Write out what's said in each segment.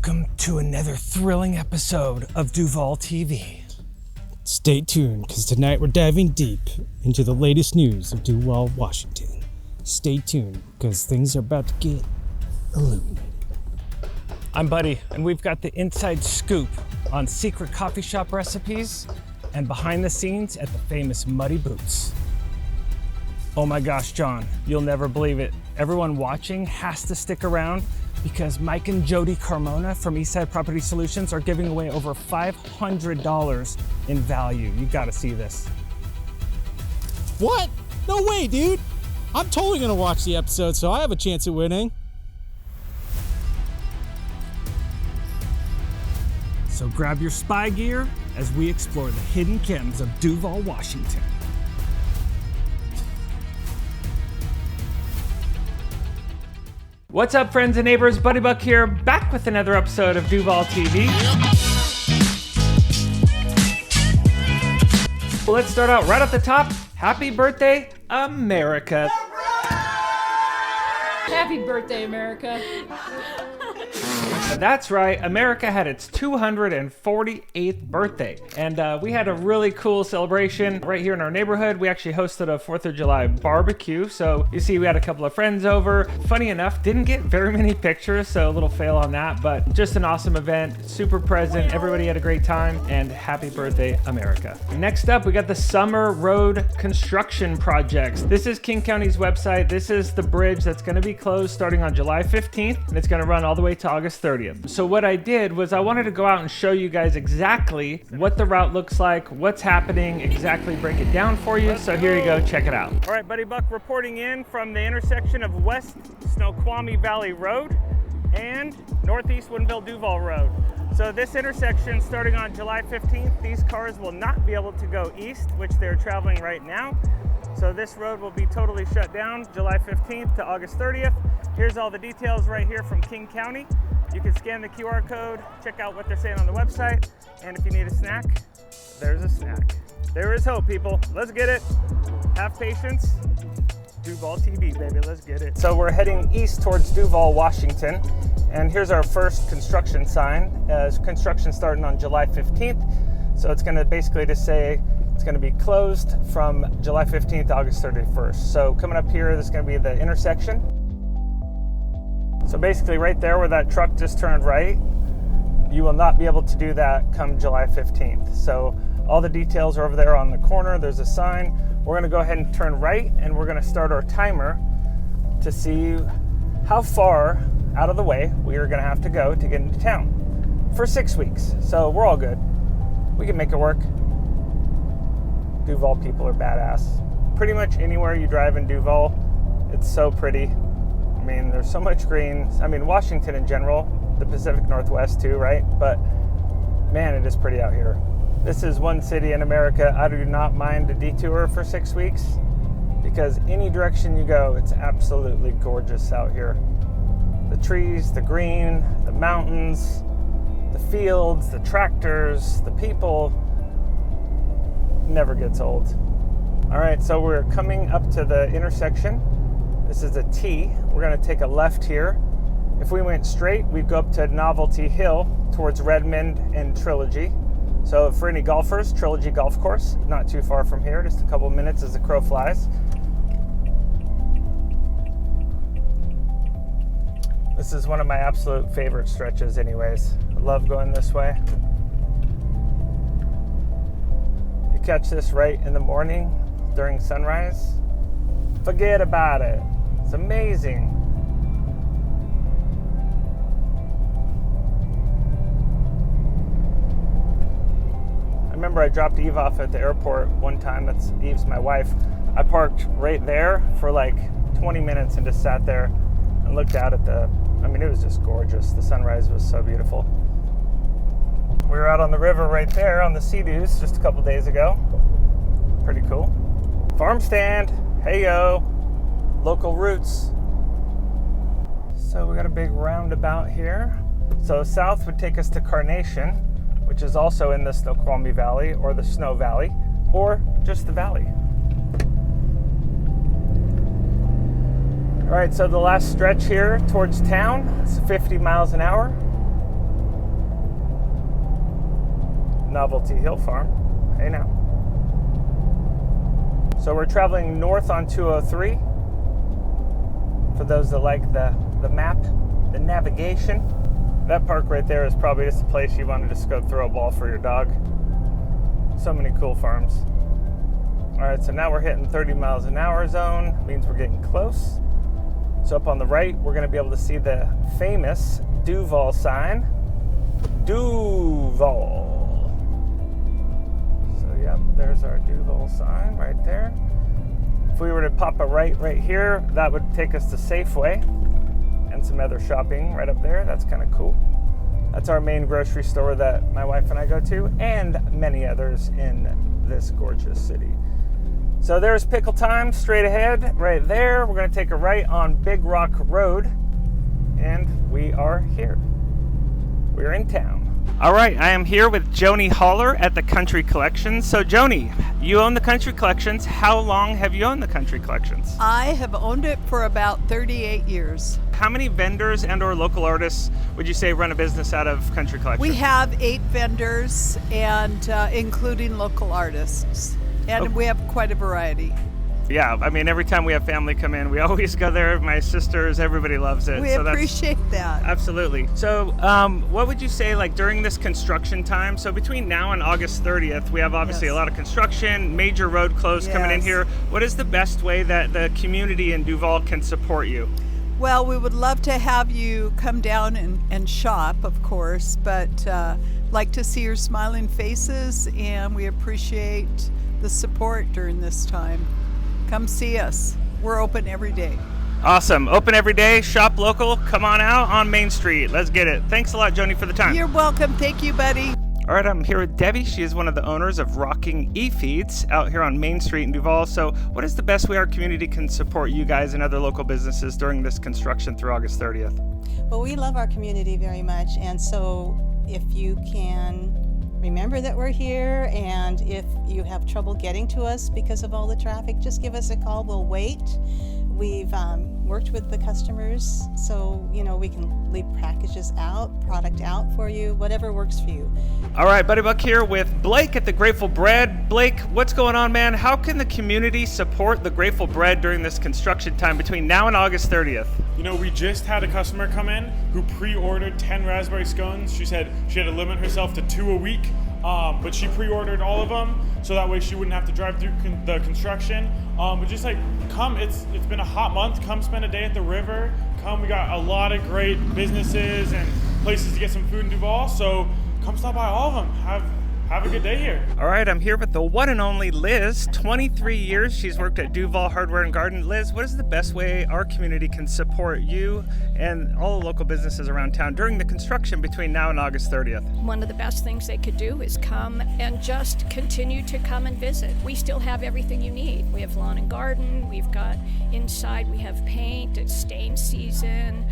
Welcome to another thrilling episode of DUVALL TV. Stay tuned, because tonight we're diving deep into the latest news of DUVALL, Washington. Stay tuned, because things are about to get illuminated. I'm Buddy, and we've got the inside scoop on secret coffee shop recipes and behind the scenes at the famous Muddy Boots. Oh my gosh, John, you'll never believe it. Everyone watching has to stick around because Mike and Jody Carmona from Eastside Property Solutions are giving away over $500 in value. You gotta see this. What? No way, dude. I'm totally gonna watch the episode, so I have a chance at winning. So grab your spy gear as we explore the hidden gems of DUVALL, Washington. What's up, friends and neighbors? Buddy Buck here, back with another episode of DUVALL TV. Well, let's start out right at the top. Happy birthday, America. Happy birthday, America. That's right, America had its 248th birthday, and we had a really cool celebration right here in our neighborhood. We actually hosted a 4th of July barbecue, so you see we had a couple of friends over. Funny enough, didn't get very many pictures, so a little fail on that, but just an awesome event, super present, everybody had a great time, and happy birthday, America. Next up, we got the Summer Road Construction Projects. This is King County's website. This is the bridge that's going to be closed starting on July 15th, and it's going to run all the way to August 30th. So what I did was I wanted to go out and show you guys exactly what the route looks like, what's happening, exactly break it down for you. So here you go, check it out. All right, Buddy Buck reporting in from the intersection of West Snoqualmie Valley Road and Northeast Woodinville-Duval Road. So this intersection, starting on July 15th, these cars will not be able to go east, which they're traveling right now. So this road will be totally shut down July 15th to August 30th. Here's all the details right here from King County. You can scan the QR code, check out what they're saying on the website, and if you need a snack, there's a snack. There is hope, people. Let's get it. Have patience. DUVALL TV, baby, let's get it. So we're heading east towards DUVALL, Washington, and here's our first construction sign. Construction starting on July 15th, so it's gonna basically just say it's gonna be closed from July 15th to August 31st. So coming up here, this is gonna be the intersection. So basically right there where that truck just turned right, you will not be able to do that come July 15th. So all the details are over there on the corner. There's a sign. We're gonna go ahead and turn right, and we're gonna start our timer to see how far out of the way we are gonna have to go to get into town for 6 weeks. So we're all good. We can make it work. DUVALL people are badass. Pretty much anywhere you drive in DUVALL, it's so pretty. I mean, there's so much green. I mean, Washington in general, the Pacific Northwest too, right? But man, it is pretty out here. This is one city in America I do not mind a detour for 6 weeks, because any direction you go, it's absolutely gorgeous out here. The trees, the green, the mountains, the fields, the tractors, the people, never gets old. All right, so we're coming up to the intersection. This is a T. We're gonna take a left here. If we went straight, we'd go up to Novelty Hill towards Redmond and Trilogy. So for any golfers, Trilogy Golf Course, not too far from here, just a couple minutes as the crow flies. This is one of my absolute favorite stretches anyways. I love going this way. You catch this right in the morning during sunrise, forget about it. It's amazing. I remember I dropped Eve off at the airport one time. That's Eve's my wife. I parked right there for like 20 minutes and just sat there and looked out at I mean, it was just gorgeous. The sunrise was so beautiful. We were out on the river right there on the Sea-Doos just a couple days ago. Pretty cool. Farm stand, hey yo, local roots. So we got a big roundabout here. So south would take us to Carnation, which is also in the Snoqualmie Valley or the Snow Valley, or just the valley. All right, so the last stretch here towards town, it's 50 miles an hour. Novelty Hill Farm. Hey now. So we're traveling north on 203. For those that like the map, the navigation. That park right there is probably just a place you want to just go throw a ball for your dog. So many cool farms. All right, so now we're hitting 30 miles an hour zone. Means we're getting close. So up on the right, we're gonna be able to see the famous DUVALL sign. DUVALL. So yep, there's our DUVALL sign right there. If we were to pop a right here, that would take us to Safeway and some other shopping right up there. That's kind of cool. That's our main grocery store that my wife and I go to, and many others in this gorgeous city. So there's Pickle Time straight ahead right there. We're gonna take a right on Big Rock Road, and we are here. We're in town. All right, I am here with Joni Haller at the Country Collections. So Joni, you own the Country Collections. How long have you owned the Country Collections? I have owned it for about 38 years. How many vendors and or local artists would you say run a business out of Country Collections? We have 8 vendors, and including local artists. And we have quite a variety. Yeah, I mean, every time we have family come in, we always go there. My sisters, everybody loves it. We appreciate that. Absolutely. So what would you say, like, during this construction time? So between now and August 30th, we have obviously a lot of construction, major road closed coming in here. What is the best way that the community in Duval can support you? Well, we would love to have you come down and shop, of course, but like to see your smiling faces, and we appreciate the support during this time. Come see us. We're open every day. Awesome. Open every day, shop local, come on out on Main Street. Let's get it. Thanks a lot, Joni, for the time. You're welcome. Thank you, buddy. All right, I'm here with Debbie. She is one of the owners of Rocking E-Feeds out here on Main Street in Duval. So what is the best way our community can support you guys and other local businesses during this construction through August 30th? Well, we love our community very much, and so if you can remember that we're here, and if you have trouble getting to us because of all the traffic, just give us a call. We'll wait. We've worked with the customers, so we can leave packages out, product out for you, whatever works for you. All right, Buddy Buck here with Blake at the Grateful Bread. Blake, what's going on, man? How can the community support the Grateful Bread during this construction time between now and August 30th? We just had a customer come in who pre-ordered 10 raspberry scones. She said she had to limit herself to 2 a week, but she pre-ordered all of them so that way she wouldn't have to drive through the construction. But just come, it's been a hot month. Come spend a day at the river. Come, we got a lot of great businesses and places to get some food in Duval. So come stop by all of them. Have a good day here. All right, I'm here with the one and only Liz. 23 years she's worked at Duval Hardware and Garden. Liz, what is the best way our community can support you and all the local businesses around town during the construction between now and August 30th? One of the best things they could do is come and just continue to come and visit. We still have everything you need. We have lawn and garden, we've got inside, we have paint, it's stain season,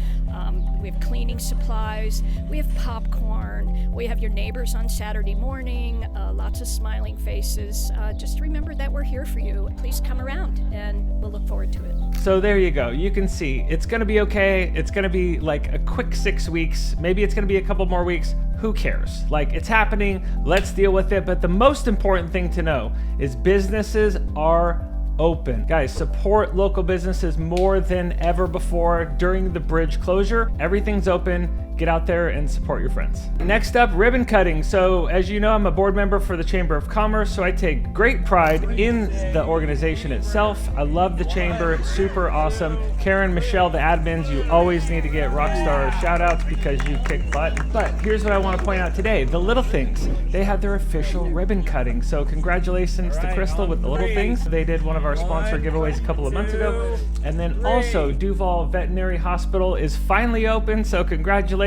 we have cleaning supplies, we have popcorn, we have your neighbors on Saturday morning, lots of smiling faces. Just remember that we're here for you. Please come around and we'll look forward to it. So there you go. You can see it's going to be okay. It's going to be like a quick 6 weeks. Maybe it's going to be a couple more weeks. Who cares? Like, it's happening. Let's deal with it. But the most important thing to know is businesses are open. Guys, support local businesses more than ever before during the bridge closure. Everything's open. Get out there and support your friends. Next up, ribbon cutting. So as you know, I'm a board member for the Chamber of Commerce, so I take great pride in the organization itself. I love the Chamber, super awesome. Karen, Michelle, the admins, you always need to get rockstar shout outs because you kick butt. But here's what I want to point out today, the Little Things. They had their official ribbon cutting. So congratulations to Crystal with the Little Things. They did one of our sponsor giveaways a couple of months ago. And then also Duval Veterinary Hospital is finally open, so congratulations.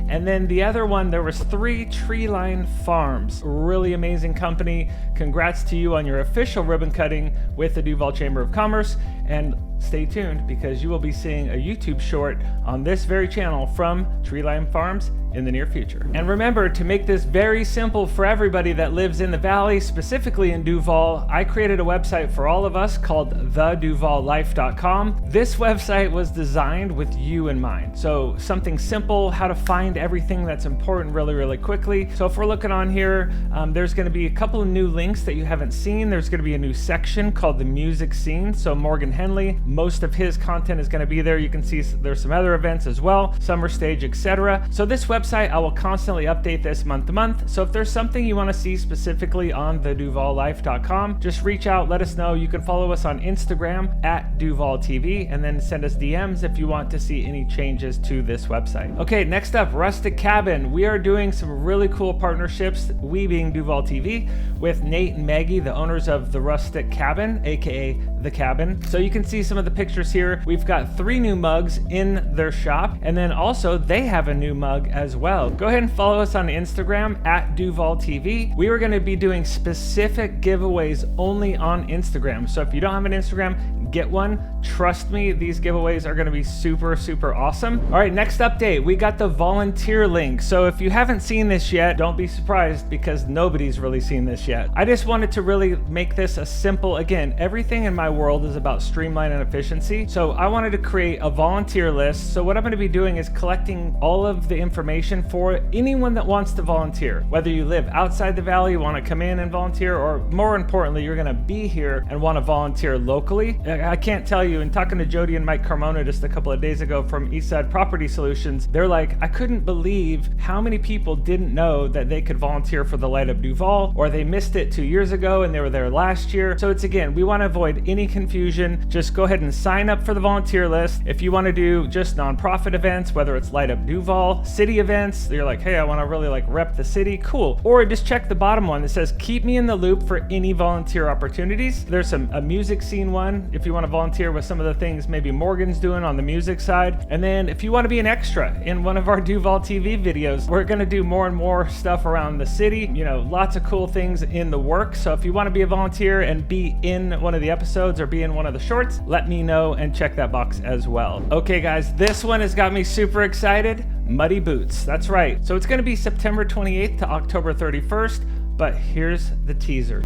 And then the other one, there was 3 Tree Line Farms. Really amazing company. Congrats to you on your official ribbon cutting with the Duval Chamber of Commerce. And stay tuned because you will be seeing a YouTube short on this very channel from Tree Line Farms in the near future. And remember, to make this very simple for everybody that lives in the valley, specifically in Duval, I created a website for all of us called DUVALLlife.com. This website was designed with you in mind. So something simple, how to find everything that's important really quickly. So if we're looking on here, there's gonna be a couple of new links that you haven't seen. There's gonna be a new section called the music scene. So Morgan Henley, most of his content is gonna be there. You can see there's some other events as well, summer stage, etc. So this website, I will constantly update this month to month. So if there's something you want to see specifically on the DUVALLlife.com, just reach out, let us know. You can follow us on Instagram at DUVALL TV and then send us DMs if you want to see any changes to this website. Okay, next up, Rustic Cabin. We are doing some really cool partnerships, we being DUVALL TV, with Nate and Maggie, the owners of the Rustic Cabin, aka The Cabin. So you can see some of the pictures here. We've got 3 new mugs in their shop, and then also they have a new mug as well. Go ahead and follow us on Instagram at DUVALL TV. We are going to be doing specific giveaways only on Instagram. So if you don't have an Instagram, get one. Trust me, these giveaways are going to be super awesome. All right, next update, we got the volunteer link. So if you haven't seen this yet, don't be surprised because nobody's really seen this yet. I just wanted to really make this a simple, again, everything in my world is about streamline and efficiency. So I wanted to create a volunteer list. So what I'm going to be doing is collecting all of the information for anyone that wants to volunteer. Whether you live outside the valley, want to come in and volunteer, or more importantly, you're going to be here and want to volunteer locally. I can't tell you, in talking to Jody and Mike Carmona just a couple of days ago from Eastside Property Solutions, they're like, I couldn't believe how many people didn't know that they could volunteer for the Light Up Duval, or they missed it 2 years ago and they were there last year. So it's, again, we want to avoid any confusion. Just go ahead and sign up for the volunteer list. If you want to do just nonprofit events, whether it's Light Up Duval, city events, you're like, hey, I want to really like rep the city, cool. Or just check the bottom one that says, keep me in the loop for any volunteer opportunities. There's a music scene one, if you want to volunteer with some of the things maybe Morgan's doing on the music side. And then if you want to be an extra in one of our DUVALL TV videos, we're going to do more and more stuff around the city, you know, lots of cool things in the works. So if you want to be a volunteer and be in one of the episodes or be in one of the shorts, let me know and check that box as well. Okay guys, this one has got me super excited. Muddy Boots, that's right. So it's going to be September 28th to October 31st, but here's the teaser.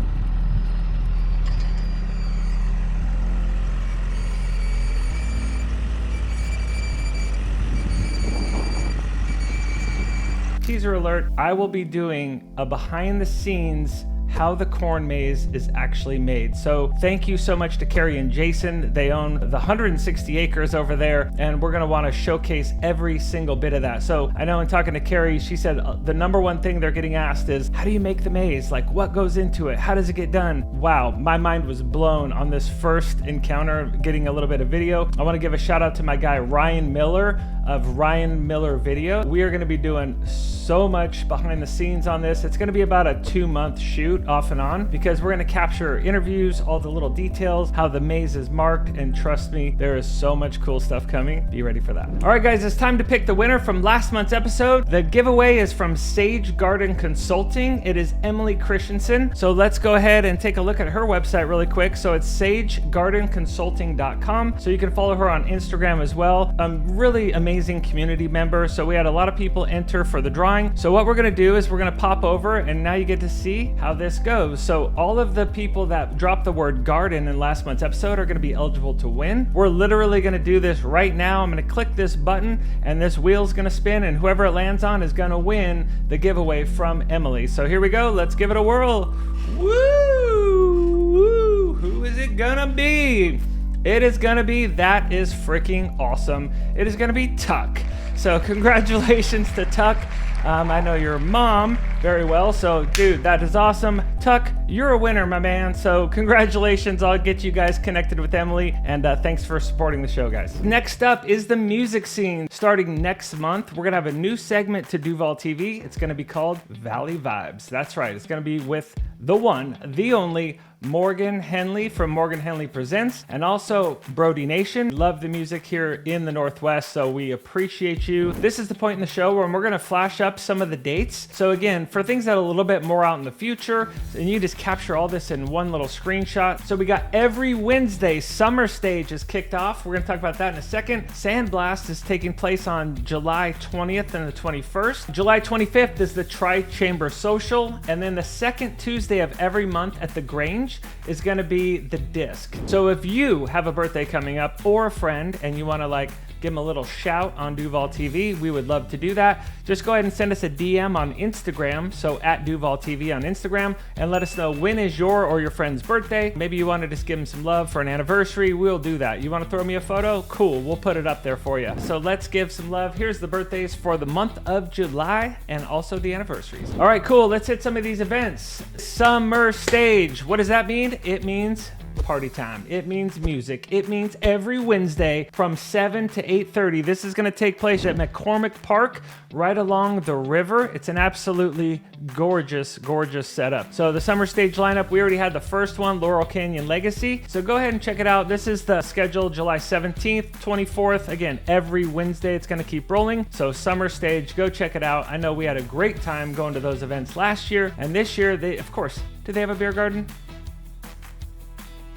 Teaser alert, I will be doing a behind the scenes how the corn maze is actually made. So thank you so much to Carrie and Jason. They own the 160 acres over there, and we're gonna wanna showcase every single bit of that. So I know in talking to Carrie, she said the number one thing they're getting asked is, how do you make the maze? Like, what goes into it? How does it get done? Wow, my mind was blown on this first encounter, getting a little bit of video. I wanna give a shout out to my guy, Ryan Miller of Ryan Miller Video. We are gonna be doing so much behind the scenes on this. It's gonna be about a 2-month shoot off and on, because we're going to capture interviews, all the little details, how the maze is marked, and trust me, there is so much cool stuff coming. Be ready for that. All right guys, it's time to pick the winner from last month's episode. The giveaway is from Sage Garden Consulting. It is Emily Christensen. So let's go ahead and take a look at her website really quick. So it's sagegardenconsulting.com. So you can follow her on Instagram as well. Really amazing community member. So we had a lot of people enter for the drawing. So what we're going to do is we're going to pop over, and now you get to see how this goes. So all of the people that dropped the word garden in last month's episode are going to be eligible to win. We're literally going to do this right now. I'm going to click this button and this wheel's going to spin, and whoever it lands on is going to win the giveaway from Emily. So here we go. Let's give it a whirl. Woo! Woo! Who is it gonna be? It is gonna be, that is freaking awesome. It is gonna be Tuck. So congratulations to Tuck. I know your mom very well, so dude, that is awesome. Tuck, you're a winner, my man. So congratulations. I'll get you guys connected with Emily, and thanks for supporting the show, guys. Next up is the music scene. Starting next month, we're gonna have a new segment to DUVALL TV. It's gonna be called Valley Vibes. That's right, it's gonna be with the one, the only, Morgan Henley from Morgan Henley Presents, and also Brody Nation. Love the music here in the Northwest, so we appreciate you. This is the point in the show where we're gonna flash up some of the dates. So again, for things that are a little bit more out in the future, and you just capture all this in one little screenshot. So we got every Wednesday, Summer Stage is kicked off. We're gonna talk about that in a second. Sandblast is taking place on July 20th and the 21st. July 25th is the Tri-Chamber Social, and then the second Tuesday of every month at the Grange is gonna be the Disc. So if you have a birthday coming up or a friend and you wanna like give them a little shout on DUVALL TV, we would love to do that. Just go ahead and send us a DM on Instagram, so at DUVALL TV on Instagram, and let us know when is your or your friend's birthday. Maybe you want to just give them some love for an anniversary, we'll do that. You want to throw me a photo? Cool, we'll put it up there for you. So let's give some love. Here's the birthdays for the month of July and also the anniversaries. All right, cool, let's hit some of these events. Summer Stage, what does that mean? It means party time. It means music. It means every Wednesday from 7 to 8:30. This is going to take place at McCormick Park, right along the river. It's an absolutely gorgeous, gorgeous setup. So the Summer Stage lineup, we already had the first one, Laurel Canyon Legacy. So go ahead and check it out. This is the schedule, July 17th, 24th. Again, every Wednesday it's going to keep rolling. So Summer Stage, go check it out. I know we had a great time going to those events last year, and this year they, of course, do they have a beer garden?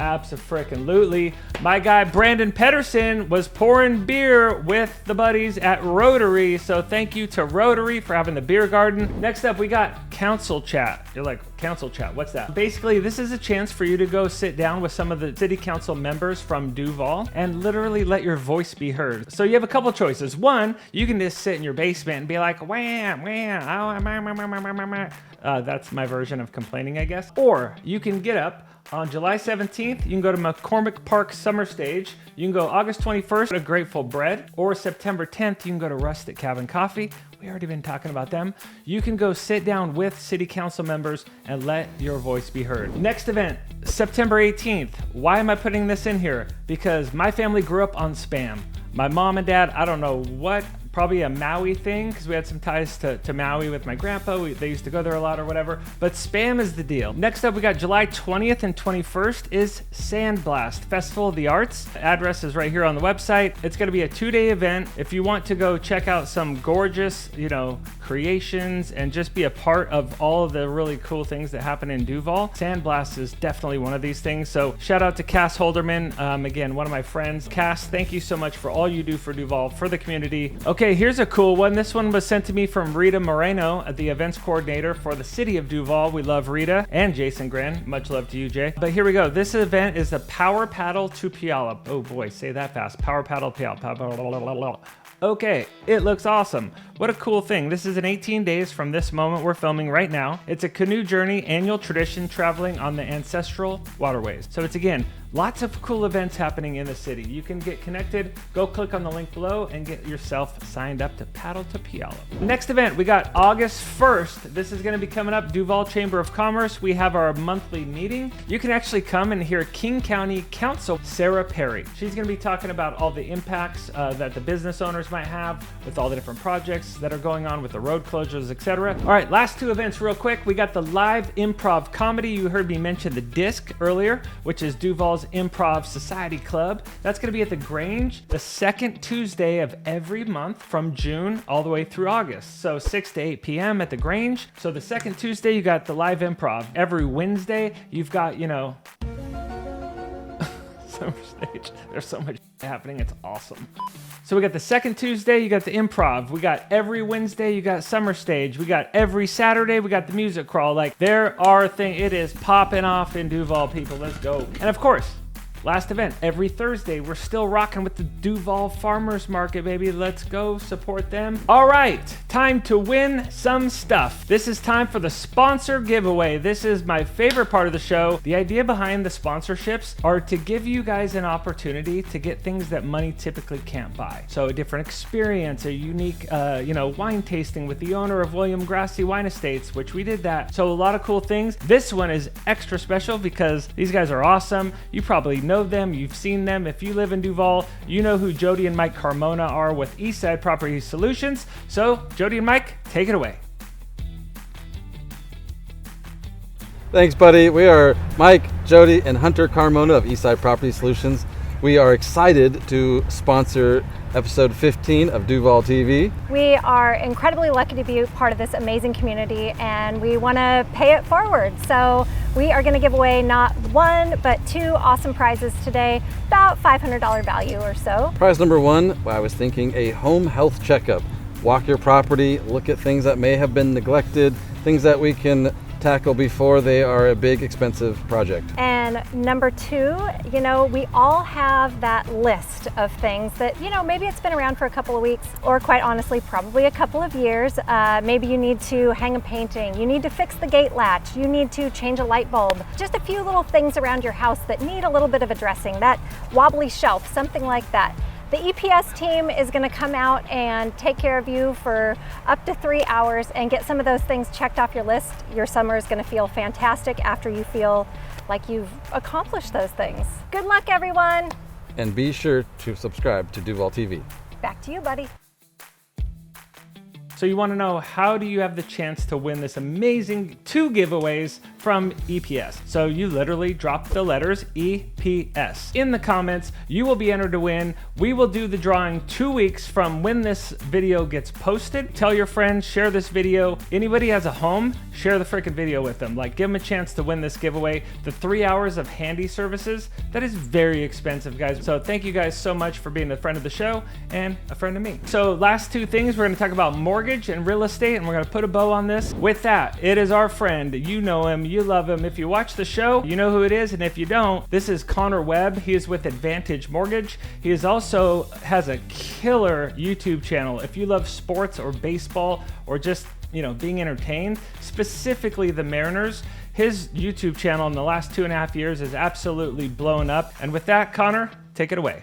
Abso-frickin-lutely. My guy Brandon Pedersen was pouring beer with the buddies at Rotary, so thank you to Rotary for having the beer garden. Next up, we got Council Chat. You're like, Council Chat, what's that? Basically, this is a chance for you to go sit down with some of the city council members from Duval and literally let your voice be heard. So you have a couple choices. One, you can just sit in your basement and be like, wham, wham, that's my version of complaining, I guess. Or you can get up on July 17th, you can go to McCormick Park Summer Stage. You can go August 21st to Grateful Bread, or September 10th, you can go to Rustic Cabin Coffee. We already been talking about them. You can go sit down with city council members and let your voice be heard. Next event, September 18th. Why am I putting this in here? Because my family grew up on Spam. My mom and dad, I don't know what, probably a Maui thing, because we had some ties to Maui with my grandpa. They used to go there a lot or whatever, but Spam is the deal. Next up, we got July 20th and 21st is Sandblast, Festival of the Arts. The address is right here on the website. It's gonna be a 2-day event. If you want to go check out some gorgeous, creations and just be a part of all of the really cool things that happen in Duval, Sandblast is definitely one of these things. So shout out to Cass Holderman, again, one of my friends. Cass, thank you so much for all you do for Duval, for the community. Okay, here's a cool one. This one was sent to me from Rita Moreno, the events coordinator for the city of Duval. We love Rita, and Jason Gren. Much love to you, Jay. But here we go. This event is the Power Paddle to Puyallup. Oh boy, say that fast. Power Paddle Puyallup. Okay, it looks awesome. What a cool thing. This is in 18 days from this moment we're filming right now. It's a canoe journey, annual tradition traveling on the ancestral waterways. So it's, again, lots of cool events happening in the city. You can get connected, go click on the link below and get yourself signed up to Paddle to Puyallup. Next event, we got August 1st. This is gonna be coming up, Duval Chamber of Commerce. We have our monthly meeting. You can actually come and hear King County Council Sarah Perry. She's gonna be talking about all the impacts that the business owners might have with all the different projects that are going on with the road closures, etc. All right, last two events real quick. We got the live improv comedy. You heard me mention the Disc earlier, which is Duval's Improv Society Club. That's going to be at the Grange the second Tuesday of every month from June all the way through August. So 6 to 8 p.m. at the Grange. So the second Tuesday, you got the live improv. Every Wednesday, you've got, Summer Stage. There's so much happening. It's awesome. So we got the second Tuesday, you got the improv. We got every Wednesday, you got Summer Stage. We got every Saturday, we got the music crawl. Like, there are things, it is popping off in Duval, people. Let's go. And of course, last event, every Thursday, we're still rocking with the Duval Farmers Market, baby. Let's go support them. All right, time to win some stuff. This is time for the sponsor giveaway. This is my favorite part of the show. The idea behind the sponsorships are to give you guys an opportunity to get things that money typically can't buy. So a different experience, a unique, wine tasting with the owner of William Grassi Wine Estates, which we did that. So a lot of cool things. This one is extra special because these guys are awesome. You probably know them, you've seen them. If you live in Duval, you know who Jody and Mike Carmona are with Eastside Property Solutions. So Jody and Mike, take it away. Thanks, buddy. We are Mike, Jody, and Hunter Carmona of Eastside Property Solutions. We are excited to sponsor episode 15 of DUVALL TV. We are incredibly lucky to be part of this amazing community, and we want to pay it forward. So we are going to give away not one, but 2 awesome prizes today, about $500 value or so. Prize number 1, I was thinking a home health checkup. Walk your property, look at things that may have been neglected, things that we can tackle before they are a big, expensive project. And number 2, you know, we all have that list of things that, you know, maybe it's been around for a couple of weeks, or quite honestly, probably a couple of years. Maybe you need to hang a painting, you need to fix the gate latch, you need to change a light bulb. Just a few little things around your house that need a little bit of addressing, that wobbly shelf, something like that. The EPS team is going to come out and take care of you for up to 3 hours and get some of those things checked off your list. Your summer is going to feel fantastic after you feel like you've accomplished those things. Good luck, everyone. And be sure to subscribe to DUVALL TV. Back to you, buddy. So you want to know, how do you have the chance to win this amazing 2 giveaways from EPS? So you literally drop the letters EPS in the comments. You will be entered to win. We will do the drawing 2 weeks from when this video gets posted. Tell your friends, share this video. Anybody has a home, share the freaking video with them. Like, give them a chance to win this giveaway. The 3 hours of handy services, that is very expensive, guys. So thank you guys so much for being a friend of the show and a friend of me. So last 2 things, we're going to talk about mortgage and real estate, and we're going to put a bow on this. With that, it is our friend. You know him, you love him. If you watch the show, you know who it is, and if you don't, this is Connor Webb. He is with Advantage Mortgage. He is also has a killer YouTube channel. If you love sports or baseball or just, you know, being entertained, specifically the Mariners, his YouTube channel in the last 2.5 years is absolutely blown up. And with that, Connor, take it away.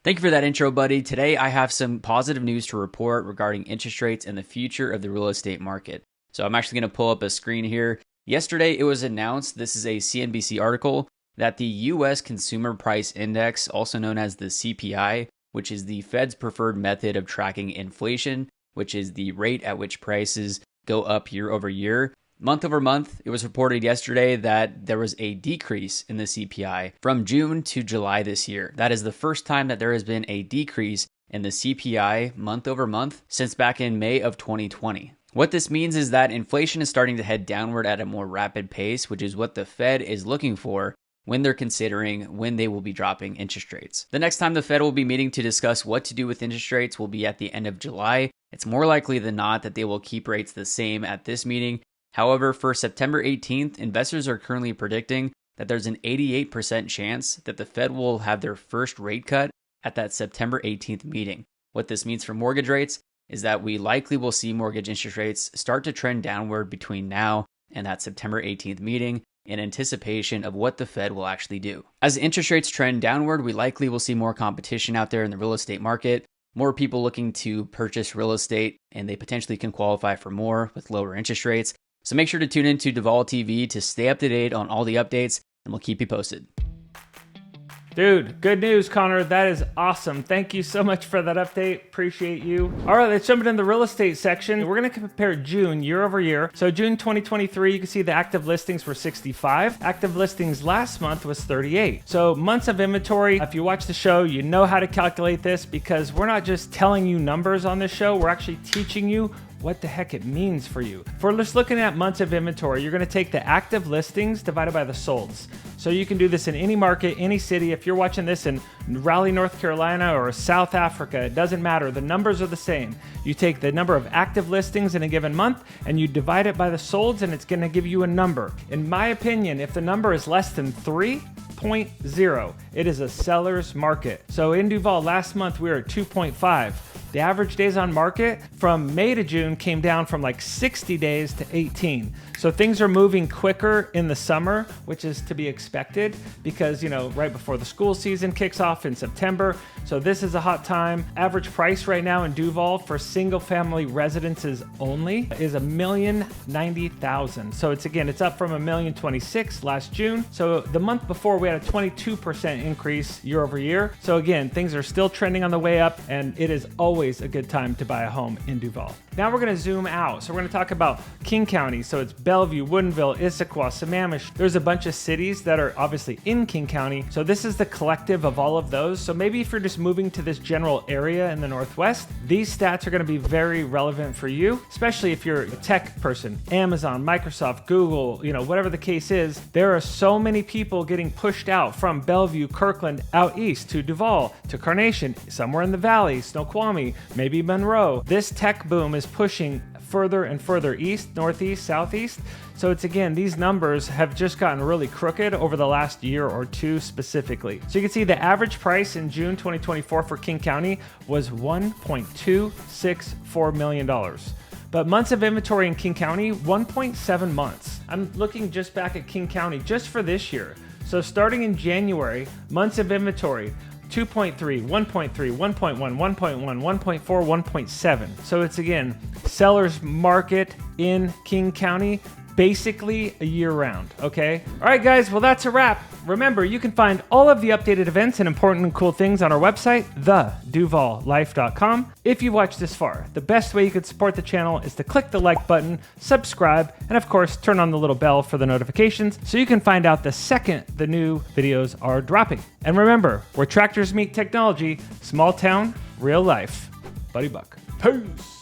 Thank you for that intro, buddy. Today, I have some positive news to report regarding interest rates and the future of the real estate market. So I'm actually going to pull up a screen here. Yesterday, it was announced, this is a CNBC article, that the U.S. Consumer Price Index, also known as the CPI, which is the Fed's preferred method of tracking inflation, which is the rate at which prices go up year over year. Month over month, it was reported yesterday that there was a decrease in the CPI from June to July this year. That is the first time that there has been a decrease in the CPI month over month since back in May of 2020. What this means is that inflation is starting to head downward at a more rapid pace, which is what the Fed is looking for when they're considering when they will be dropping interest rates. The next time the Fed will be meeting to discuss what to do with interest rates will be at the end of July. It's more likely than not that they will keep rates the same at this meeting. However, for September 18th, investors are currently predicting that there's an 88% chance that the Fed will have their first rate cut at that September 18th meeting. What this means for mortgage rates is that we likely will see mortgage interest rates start to trend downward between now and that September 18th meeting in anticipation of what the Fed will actually do. As interest rates trend downward, we likely will see more competition out there in the real estate market, more people looking to purchase real estate, and they potentially can qualify for more with lower interest rates. So make sure to tune into DUVALL TV to stay up to date on all the updates, and we'll keep you posted. Dude, good news, Connor. That is awesome. Thank you so much for that update. Appreciate you. All right, let's jump into the real estate section. We're going to compare June year over year. So June 2023, you can see the active listings were 65. Active listings last month was 38. So months of inventory. If you watch the show, you know how to calculate this, because we're not just telling you numbers on this show. We're actually teaching you what the heck it means for you. If we're just looking at months of inventory, you're gonna take the active listings divided by the solds. So you can do this in any market, any city. If you're watching this in Raleigh, North Carolina or South Africa, it doesn't matter. The numbers are the same. You take the number of active listings in a given month and you divide it by the solds, and it's gonna give you a number. In my opinion, if the number is less than 3.0, it is a seller's market. So in DUVALL last month, we were at 2.5. The average days on market from May to June came down from like 60 days to 18. So things are moving quicker in the summer, which is to be expected because, you know, right before the school season kicks off in September. So this is a hot time. Average price right now in DUVALL for single family residences only is $1,090,000. So it's up from $1,026,000 last June. So the month before we had a 22% increase year over year. So again, things are still trending on the way up, and it is always always a good time to buy a home in Duval. Now we're going to zoom out. So we're going to talk about King County. So it's Bellevue, Woodinville, Issaquah, Sammamish. There's a bunch of cities that are obviously in King County. So this is the collective of all of those. So maybe if you're just moving to this general area in the Northwest, these stats are going to be very relevant for you, especially if you're a tech person. Amazon, Microsoft, Google, whatever the case is, there are so many people getting pushed out from Bellevue, Kirkland, out east to Duval, to Carnation, somewhere in the valley, Snoqualmie, maybe Monroe. This tech boom is pushing further and further east, northeast, southeast. So it's, again, these numbers have just gotten really crooked over the last year or two specifically. So you can see the average price in June 2024 for King County was $1.264 million. But months of inventory in King County, 1.7 months. I'm looking just back at King County just for this year. So starting in January, months of inventory, 2.3, 1.3, 1.1, 1.1, 1.4, 1.7. So it's, again, seller's market in King County, basically a year round, okay? All right, guys, well, that's a wrap. Remember, you can find all of the updated events and important and cool things on our website, theduvallife.com. If you watched this far, the best way you could support the channel is to click the like button, subscribe, and of course, turn on the little bell for the notifications so you can find out the second the new videos are dropping. And remember, where tractors meet technology, small town, real life. Buddy Buck. Peace.